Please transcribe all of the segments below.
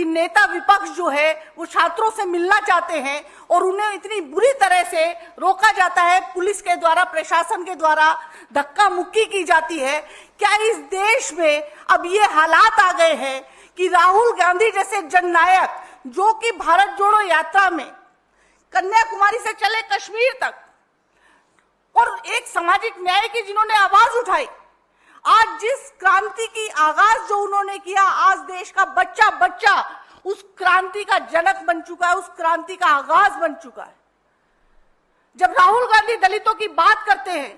कि नेता विपक्ष जो है वो छात्रों से मिलना चाहते हैं और उन्हें इतनी बुरी तरह से रोका जाता है, पुलिस के द्वारा, प्रशासन के द्वारा धक्का मुक्की की जाती है। क्या इस देश में अब ये हालात आ गए हैं कि राहुल गांधी जैसे जननायक, जो कि भारत जोड़ो यात्रा में कन्याकुमारी से चले कश्मीर तक और एक सामाजिक न्याय की जिन्होंने आवाज उठाई, आज जिस क्रांति की आगाज जो उन्होंने किया, आज देश का बच्चा बच्चा उस क्रांति का जनक बन चुका है, उस क्रांति का आगाज बन चुका है। जब राहुल गांधी दलितों की बात करते हैं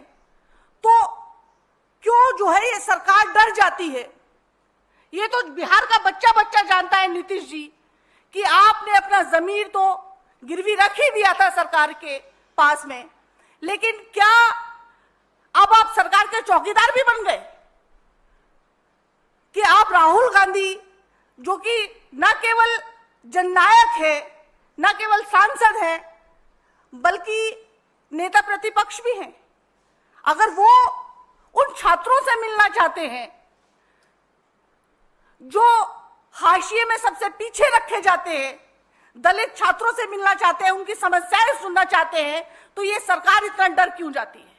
तो क्यों जो है ये सरकार डर जाती है? ये तो बिहार का बच्चा बच्चा जानता है नीतीश जी कि आपने अपना जमीर तो गिरवी रख ही दिया था सरकार के पास में, लेकिन क्या अब आप सरकार के चौकीदार भी बन गए कि आप राहुल गांधी, जो कि न केवल जननायक है, न केवल सांसद है, बल्कि नेता प्रतिपक्ष भी हैं, अगर वो उन छात्रों से मिलना चाहते हैं जो हाशिए में सबसे पीछे रखे जाते हैं, दलित छात्रों से मिलना चाहते हैं, उनकी समस्याएं सुनना चाहते हैं, तो ये सरकार इतना डर क्यों जाती है?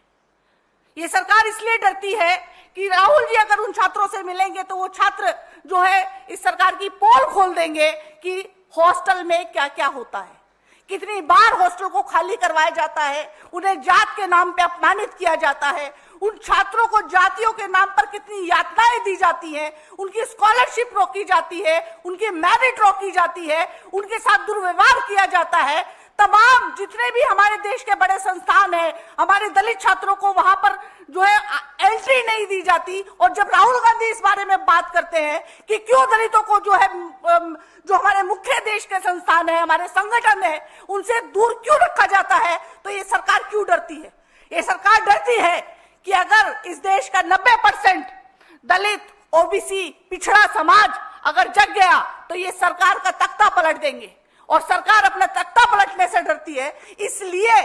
ये सरकार इसलिए डरती है कि राहुल जी अगर उन छात्रों से मिलेंगे तो वो छात्र जो है इस सरकार की पोल खोल देंगे कि हॉस्टल में क्या क्या होता है, कितनी बार हॉस्टल को खाली करवाया जाता है, उन्हें जात के नाम पे अपमानित किया जाता है, उन छात्रों को जातियों के नाम पर कितनी यातनाएं दी जाती हैं, उनकी स्कॉलरशिप रोकी जाती है, उनकी मेरिट रोकी जाती है, उनके साथ दुर्व्यवहार किया जाता है। तमाम जितने भी हमारे देश के बड़े संस्थान हैं, हमारे दलित छात्रों को वहां पर जो है एंट्री नहीं दी जाती। और जब राहुल गांधी इस बारे में बात करते हैं कि क्यों दलितों को जो है, जो हमारे मुख्य देश के संस्थान है, हमारे संगठन है, उनसे दूर क्यों रखा जाता है, तो ये सरकार क्यों डरती है? ये सरकार डरती है कि अगर इस देश का 90% दलित, ओबीसी, पिछड़ा समाज अगर जग गया तो ये सरकार का तख्ता पलट देंगे, और सरकार अपना तख्ता पलटने से डरती है। इसलिए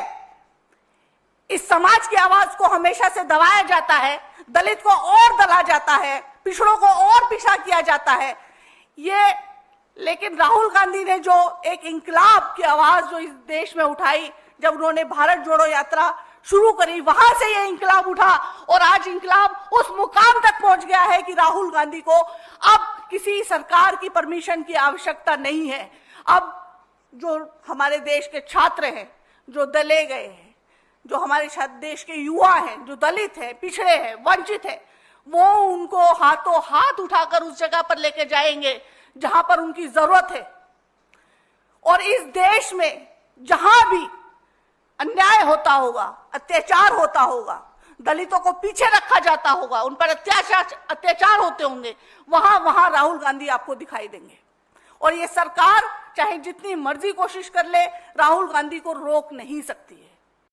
इस समाज की आवाज को हमेशा से दबाया जाता है, दलित को और दला जाता है, पिछड़ों को और पीछा किया जाता है। ये लेकिन राहुल गांधी ने जो एक इंकलाब की आवाज जो इस देश में उठाई, जब उन्होंने भारत जोड़ो यात्रा शुरू करी, वहां से ये इंकलाब उठा और आज इंकलाब उस मुकाम तक पहुंच गया है कि राहुल गांधी को अब किसी सरकार की परमिशन की आवश्यकता नहीं है। अब जो हमारे देश के छात्र हैं, जो दले गए हैं, जो हमारे देश के युवा हैं, जो दलित हैं, पिछड़े हैं, वंचित हैं, वो उनको हाथों हाथ उठाकर उस जगह पर लेके जाएंगे जहां पर उनकी जरूरत है। और इस देश में जहां भी अन्याय होता होगा, अत्याचार होता होगा, दलितों को पीछे रखा जाता होगा, उन पर अत्याचार होते होंगे, वहां वहां राहुल गांधी आपको दिखाई देंगे। और ये सरकार चाहे जितनी मर्जी कोशिश कर ले, राहुल गांधी को रोक नहीं सकती है।